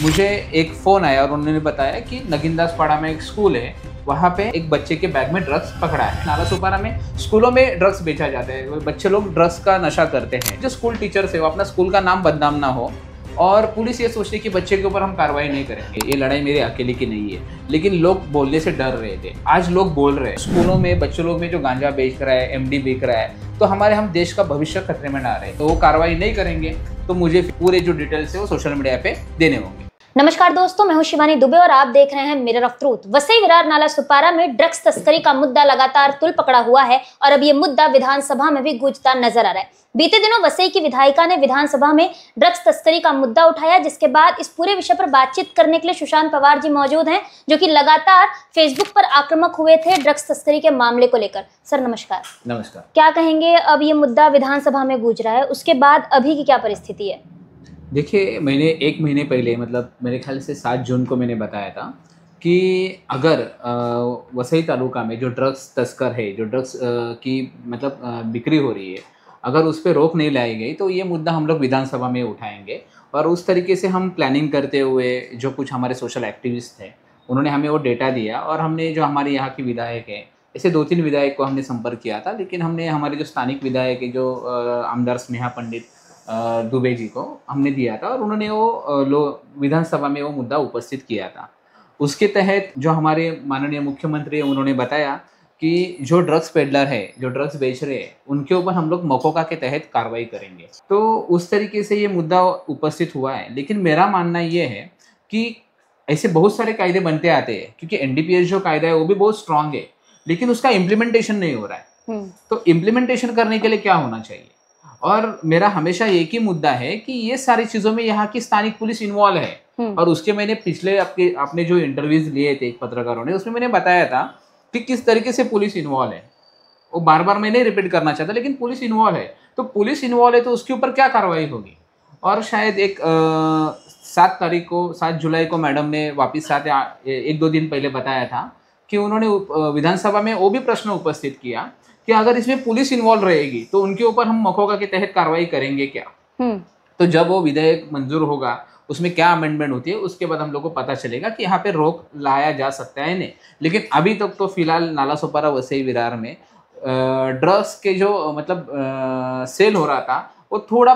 मुझे एक फ़ोन आया और उन्होंने बताया कि नगिनदासपाड़ा में एक स्कूल है, वहाँ पे एक बच्चे के बैग में ड्रग्स पकड़ा है। नालासोपारा में स्कूलों में ड्रग्स बेचा जाता है, बच्चे लोग ड्रग्स का नशा करते हैं। जो स्कूल टीचर्स है वो अपना स्कूल का नाम बदनाम ना हो, और पुलिस ये सोचती है कि बच्चे के ऊपर हम कार्रवाई नहीं करेंगे। ये लड़ाई मेरे अकेले की नहीं है, लेकिन लोग बोलने से डर रहे थे। आज लोग बोल रहे हैं। स्कूलों में बच्चों लोग में जो गांजा बेच रहा है, एमडी बिक रहा है, तो हम देश का भविष्य खतरे में ना रहे। तो वो कार्रवाई नहीं करेंगे तो मुझे पूरे जो डिटेल्स है वो सोशल मीडिया पे देने होंगे। नमस्कार दोस्तों, मैं हूं शिवानी दुबे और आप देख रहे हैं mirror of truth. Vasai Virar Nalasopara में ड्रग्स तस्करी का मुद्दा लगातार तुल पकड़ा हुआ है और अब ये मुद्दा विधानसभा में भी गूंजता नजर आ रहा है। बीते दिनों वसई की विधायिका ने विधानसभा में ड्रग्स तस्करी का मुद्दा उठाया, जिसके बाद इस पूरे विषय पर बातचीत करने के लिए सुशांत पवार जी मौजूद हैं, जो कि लगातार फेसबुक पर आक्रामक हुए थे ड्रग्स तस्करी के मामले को लेकर। सर नमस्कार। नमस्कार। क्या कहेंगे, अब ये मुद्दा विधानसभा में गूंज रहा है, उसके बाद अभी की क्या परिस्थिति है? देखिए, मैंने 1 महीने पहले, मतलब मेरे ख्याल से 7 जून को मैंने बताया था कि अगर वसई तालुका में जो ड्रग्स तस्कर है, जो ड्रग्स की मतलब बिक्री हो रही है, अगर उस पर रोक नहीं लाई गई तो ये मुद्दा हम लोग विधानसभा में उठाएंगे। और उस तरीके से हम प्लानिंग करते हुए, जो कुछ हमारे सोशल एक्टिविस्ट थे उन्होंने हमें वो डेटा दिया, और हमने जो हमारे यहाँ की विधायक है, ऐसे 2-3 विधायक को हमने संपर्क किया था, लेकिन हमने हमारे जो स्थानिक विधायक है, जो आमदार स्नेहा पंडित दुबे जी को हमने दिया था, और उन्होंने वो विधानसभा में वो मुद्दा उपस्थित किया था। उसके तहत जो हमारे माननीय मुख्यमंत्री हैं उन्होंने बताया कि जो ड्रग्स पेडलर है, जो ड्रग्स बेच रहे हैं, उनके ऊपर हम लोग मकोका के तहत कार्रवाई करेंगे। तो उस तरीके से ये मुद्दा उपस्थित हुआ है। लेकिन मेरा मानना ये है कि ऐसे बहुत सारे कायदे बनते आते हैं, क्योंकि एनडीपीएस जो कायदा है वो भी बहुत स्ट्रांग है, लेकिन उसका इम्प्लीमेंटेशन नहीं हो रहा है। तो इम्प्लीमेंटेशन करने के लिए क्या होना चाहिए? और मेरा हमेशा एक ही मुद्दा है कि ये सारी चीजों में यहाँ की स्थानिक पुलिस इन्वॉल्व है। और उसके मैंने पिछले आपने जो इंटरव्यूज लिए थे पत्रकारों ने, उसमें मैंने बताया था कि किस तरीके से पुलिस इन्वॉल्व है। वो बार बार मैं नहीं रिपीट करना चाहता, लेकिन पुलिस इन्वॉल्व है। तो पुलिस इन्वॉल्व है तो उसके ऊपर क्या कार्रवाई होगी? और शायद 7 जुलाई को मैडम ने वापिस 1-2 दिन पहले बताया था कि उन्होंने विधानसभा में वो भी प्रश्न उपस्थित किया कि अगर इसमें पुलिस इन्वॉल्व रहेगी तो उनके ऊपर हम मकोका के तहत कार्रवाई करेंगे क्या। तो जब वो विधेयक मंजूर होगा, उसमें क्या अमेंडमेंट होती है, उसके बाद हम लोग को पता चलेगा कि यहाँ पे रोक लाया जा सकता है नहीं। लेकिन अभी तक तो फिलहाल नालासोपारा वसई विरार में ड्रग्स के जो मतलब सेल हो रहा था वो थोड़ा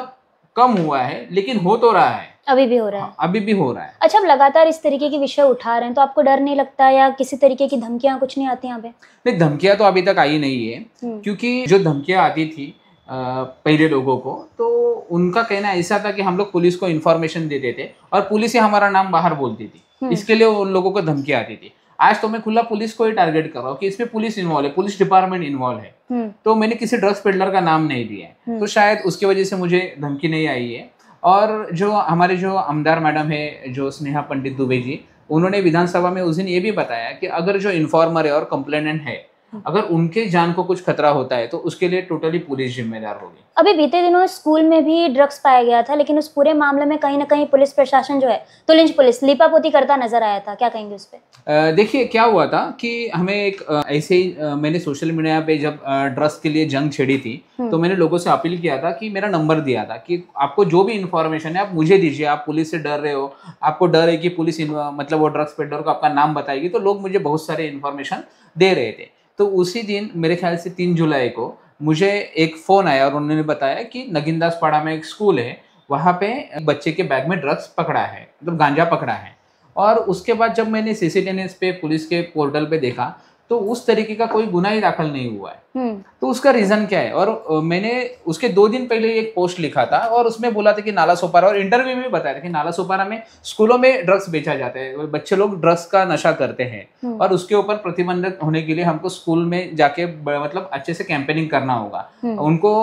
कम हुआ है, लेकिन हो तो रहा है, अभी भी हो रहा है। अभी भी हो रहा है। अच्छा, अब लगातार इस तरीके के विषय उठा रहे हैं तो आपको डर नहीं लगता, या किसी तरीके की धमकियां कुछ नहीं आती यहाँ पे? नहीं, धमकियां तो अभी तक आई नहीं है, क्योंकि जो धमकियां आती थी पहले लोगों को, तो उनका कहना ऐसा था कि हम लोग पुलिस को इन्फॉर्मेशन देते थे और पुलिस ही हमारा नाम बाहर बोलती थी, इसके लिए उन लोगों को धमकियां आती थी। आज तो मैं खुला पुलिस को ही टारगेट कर रहा हूँ कि इसमें पुलिस इन्वॉल्व है, पुलिस डिपार्टमेंट इन्वॉल्व है। तो मैंने किसी ड्रग्स पेडलर का नाम नहीं दिया है, तो शायद उसकी वजह से मुझे धमकी नहीं आई है। और जो हमारे जो आमदार मैडम है, जो स्नेहा पंडित दुबे जी, उन्होंने विधानसभा में उस दिन ये भी बताया कि अगर जो इन्फॉर्मर है और कंप्लेनेंट है, अगर उनके जान को कुछ खतरा होता है तो उसके लिए टोटली पुलिस जिम्मेदार होगी। अभी बीते दिनों स्कूल में भी ड्रग्स पाया गया था, लेकिन उस पूरे मामले में कहीं ना कहीं पुलिस प्रशासन जो है, तुलिंज पुलिस लीपापोती करता नजर आया था। क्या कहेंगे उस पर? देखिए, क्या हुआ था कि हमें एक ऐसे ही मैंने सोशल मीडिया पे जब ड्रग्स के लिए जंग छेड़ी थी, तो मैंने लोगों से अपील किया था कि मेरा नंबर दिया था कि आपको जो भी इन्फॉर्मेशन है आप मुझे दीजिए। आप पुलिस से डर रहे हो, आपको डर है कि पुलिस मतलब वो ड्रग्स पेडलर को आपका नाम बताएगी, तो लोग मुझे बहुत सारे इन्फॉर्मेशन दे रहे थे। तो उसी दिन मेरे ख्याल से 3 जुलाई को मुझे एक फ़ोन आया और उन्होंने बताया कि नगिनदासपाड़ा में एक स्कूल है, वहाँ पे बच्चे के बैग में ड्रग्स पकड़ा है, मतलब गांजा पकड़ा है। और उसके बाद जब मैंने CCTV पे पुलिस के पोर्टल पे देखा तो उस तरीके का कोई गुनाह ही दाखिल नहीं हुआ है। तो उसका रीज़न क्या है? और मैंने उसके 2 दिन पहले एक पोस्ट लिखा था और उसमें बोला था कि नालासोपारा, और इंटरव्यू में भी बताया था कि नालासोपारा में स्कूलों में ड्रग्स बेचा जाता है, बच्चे लोग ड्रग्स का नशा करते हैं, और उसके ऊपर प्रतिबंधक होने के लिए हमको स्कूल में जाके मतलब अच्छे से कैंपेनिंग करना होगा, उनको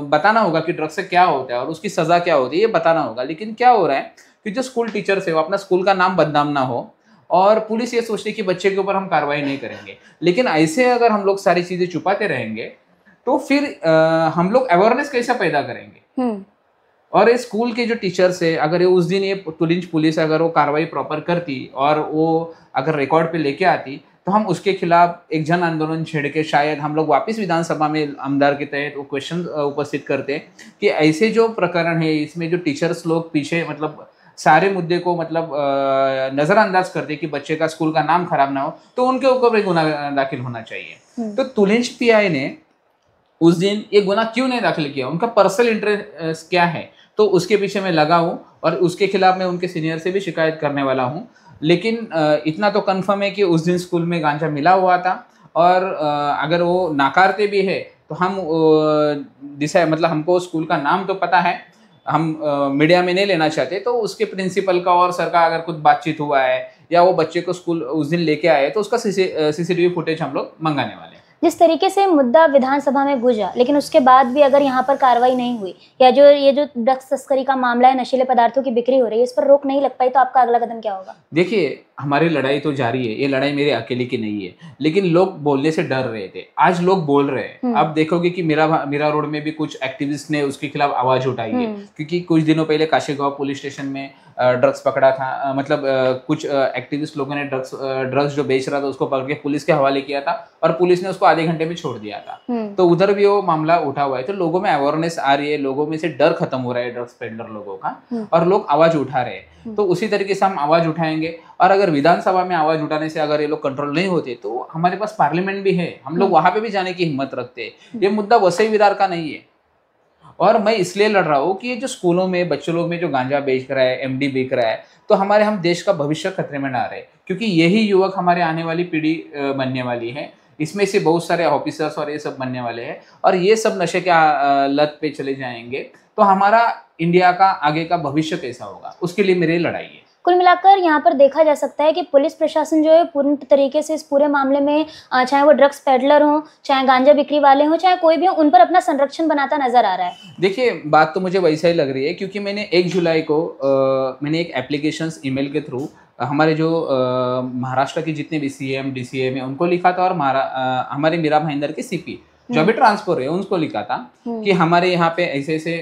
बताना होगा कि ड्रग्स से क्या होता है और उसकी सज़ा क्या होती है, ये बताना होगा। लेकिन क्या हो रहा है कि जो स्कूल टीचर्स है वो अपना स्कूल का नाम बदनाम ना हो, और पुलिस ये सोचती है कि बच्चे के ऊपर हम कार्रवाई नहीं करेंगे। लेकिन ऐसे अगर हम लोग सारी चीजें छुपाते रहेंगे तो फिर हम लोग अवेयरनेस कैसे पैदा करेंगे? और ये स्कूल के जो टीचर्स है, अगर ये उस दिन ये तुलिंज पुलिस अगर वो कार्रवाई प्रॉपर करती और वो अगर रिकॉर्ड पे लेके आती, तो हम उसके खिलाफ एक जन आंदोलन छेड़ के शायद हम लोग वापस विधानसभा में आमदार के तहत वो क्वेश्चन उपस्थित करते कि ऐसे जो प्रकरण है इसमें जो टीचर्स लोग पीछे मतलब सारे मुद्दे को मतलब नजरअंदाज कर दे कि बच्चे का स्कूल का नाम खराब ना हो, तो उनके ऊपर भी गुनाह दाखिल होना चाहिए। तो तुलिंज पीआई ने उस दिन ये गुनाह क्यों नहीं दाखिल किया, उनका पर्सनल इंटरेस्ट क्या है, तो उसके पीछे मैं लगा हूँ और उसके खिलाफ मैं उनके सीनियर से भी शिकायत करने वाला हूँ। लेकिन इतना तो कंफर्म है कि उस दिन स्कूल में गांजा मिला हुआ था, और अगर वो नाकारते भी है तो हम मतलब हमको स्कूल का नाम तो पता है, हम मीडिया में नहीं लेना चाहते, तो उसके प्रिंसिपल का और सर का अगर कुछ बातचीत हुआ है या वो बच्चे को स्कूल उस दिन लेके आए तो उसका सीसीटीवी फुटेज हम लोग मंगाने वाले हैं। जिस तरीके से मुद्दा विधानसभा में गुजा, लेकिन उसके बाद भी अगर यहाँ पर कार्रवाई नहीं हुई, या ये जो ड्रग्स तस्करी का मामला है, नशीले पदार्थों की बिक्री हो रही है, इस पर रोक नहीं लग पाई, तो आपका अगला कदम क्या होगा? देखिए, हमारी लड़ाई तो जारी है, ये लड़ाई मेरे अकेले की नहीं है, लेकिन लोग बोलने से डर रहे थे, आज लोग बोल रहे हैं। आप देखोगे कि मीरा रोड में भी कुछ एक्टिविस्ट ने उसके खिलाफ आवाज उठाई है, क्योंकि कुछ दिनों पहले काशीगांव पुलिस स्टेशन में ड्रग्स पकड़ा था, मतलब कुछ एक्टिविस्ट लोगों ने ड्रग्स जो बेच रहा था उसको पकड़ के पुलिस के हवाले किया था, और पुलिस ने उसको आधे घंटे में छोड़ दिया था। तो उधर भी वो मामला उठा हुआ है, तो लोगों में अवेयरनेस आ रही है, लोगों में से डर खत्म हो रहा है ड्रग्स पेडलर लोगों का, और लोग आवाज उठा रहे हैं। तो उसी तरीके से हम आवाज उठाएंगे, और अगर विधानसभा में आवाज उठाने से अगर ये लोग कंट्रोल नहीं होते तो हमारे पास पार्लियामेंट भी है, हम लोग वहां पे भी जाने की हिम्मत रखते हैं। ये मुद्दा वसई विरार का नहीं है, और मैं इसलिए लड़ रहा हूँ कि ये जो स्कूलों में बच्चों लोग में जो गांजा बेच रहा है, एमडी बेच रहा है, तो हम देश का भविष्य खतरे में ना रहे, क्योंकि यही युवक हमारे आने वाली पीढ़ी बनने वाली है। इसमें से बहुत सारे ऑफिसर्स और ये सब बनने वाले हैं, और ये सब नशे के लत पे चले जाएंगे तो हमारा इंडिया का आगे का भविष्य कैसा होगा, उसके लिए मेरी लड़ाई है। कुल मिलाकर यहाँ पर देखा जा सकता है कि पुलिस प्रशासन जो है पूर्ण तरीके से इस पूरे मामले में, चाहे वो ड्रग्स पेडलर हो, चाहे गांजा बिक्री वाले हो, चाहे कोई भी हो, उन पर अपना संरक्षण बनाता नजर आ रहा है। देखिए, बात तो मुझे वैसा ही लग रही है, क्योंकि मैंने 1 जुलाई को मैंने एक एप्लीकेशन ईमेल के थ्रू हमारे जो महाराष्ट्र के जितने भी सीएम डीसीएम है उनको लिखा था, और हमारे मीरा भाईंदर के सीपी जो अभी ट्रांसफर है उनको लिखा था कि हमारे यहाँ पे ऐसे ऐसे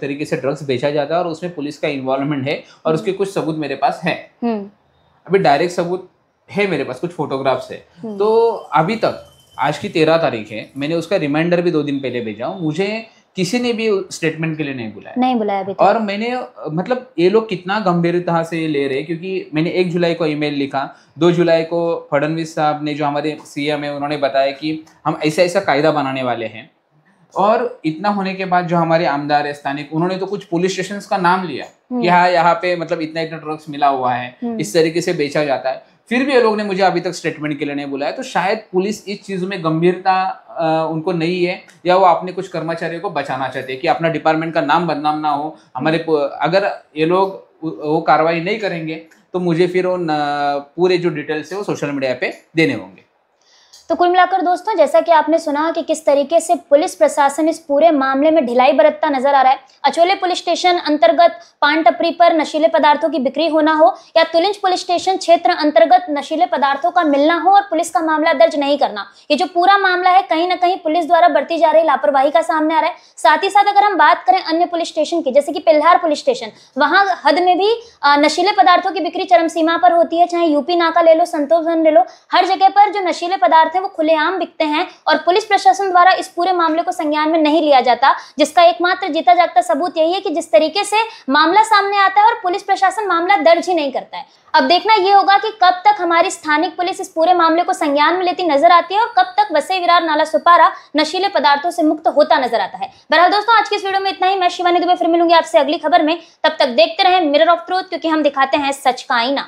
तरीके से ड्रग्स बेचा जाता है और उसमें पुलिस का इन्वॉल्वमेंट है, और उसके कुछ सबूत मेरे पास है। अभी डायरेक्ट सबूत है मेरे पास, कुछ फोटोग्राफ्स है। तो अभी तक आज की 13 तारीख है, मैंने उसका रिमाइंडर भी 2 दिन पहले भेजा हूँ, मुझे किसी ने भी स्टेटमेंट के लिए नहीं बुलाया अभी तक। और मैंने मतलब ये लोग कितना गंभीरता से ले रहे हैं, क्योंकि मैंने 1 जुलाई को ईमेल लिखा, 2 जुलाई को फडणवीस साहब ने जो हमारे सीएम है उन्होंने बताया कि हम ऐसा ऐसा कायदा बनाने वाले हैं, और इतना होने के बाद जो हमारे आमदार है स्थानिक, उन्होंने तो कुछ पुलिस स्टेशन का नाम लिया कि हाँ यहाँ पे मतलब इतना इतना ड्रग्स मिला हुआ है, इस तरीके से बेचा जाता है, फिर भी ये लोग ने मुझे अभी तक स्टेटमेंट के लिए नहीं बुलाया। तो शायद पुलिस इस चीज में गंभीरता उनको नहीं है, या वो अपने कुछ कर्मचारियों को बचाना चाहते हैं कि अपना डिपार्टमेंट का नाम बदनाम ना हो। हमारे अगर ये लोग वो कार्रवाई नहीं करेंगे तो मुझे फिर वो पूरे जो डिटेल्स है वो सोशल मीडिया पे देने होंगे। तो कुल मिलाकर दोस्तों, जैसा कि आपने सुना कि किस तरीके से पुलिस प्रशासन इस पूरे मामले में ढिलाई बरतता नजर आ रहा है। अचोले पुलिस स्टेशन अंतर्गत पान टपरी पर नशीले पदार्थों की बिक्री होना हो, या तुलिंज पुलिस स्टेशन क्षेत्र अंतर्गत नशीले पदार्थों का मिलना हो और पुलिस का मामला दर्ज नहीं करना, ये जो पूरा मामला है कहीं ना कहीं पुलिस द्वारा बरती जा रही लापरवाही का सामने आ रहा है। साथ ही साथ अगर हम बात करें अन्य पुलिस स्टेशन की, जैसे कि पिल्हार पुलिस स्टेशन, वहां हद में भी नशीले पदार्थों की बिक्री चरम सीमा पर होती है। चाहे यूपी नाका ले लो, संतोषगंज ले लो, हर जगह पर जो नशीले पदार्थ है वो खुलेआम बिकते हैं, और पुलिस प्रशासन द्वारा इस पूरे मामले को संज्ञान में नहीं लिया जाता, जिसका एकमात्र जीता जागता सबूत यही है कि जिस तरीके से मामला सामने आता है और पुलिस प्रशासन मामला दर्ज ही नहीं करता है। अब देखना यह होगा कि कब तक हमारी स्थानिक पुलिस इस पूरे मामले को संज्ञान में लेती नजर आती है, और कब तक वसई विरार नाला सुपारा नशीले पदार्थों से मुक्त होता नजर आता है। बहरहाल दोस्तों, आज की इस वीडियो में इतना ही। मैं शिवानी दुबे फिर मिलूंगी आपसे अगली खबर में, तब तक देखते रहें मिरर ऑफ ट्रूथ, क्योंकि हम दिखाते हैं सच का आईना।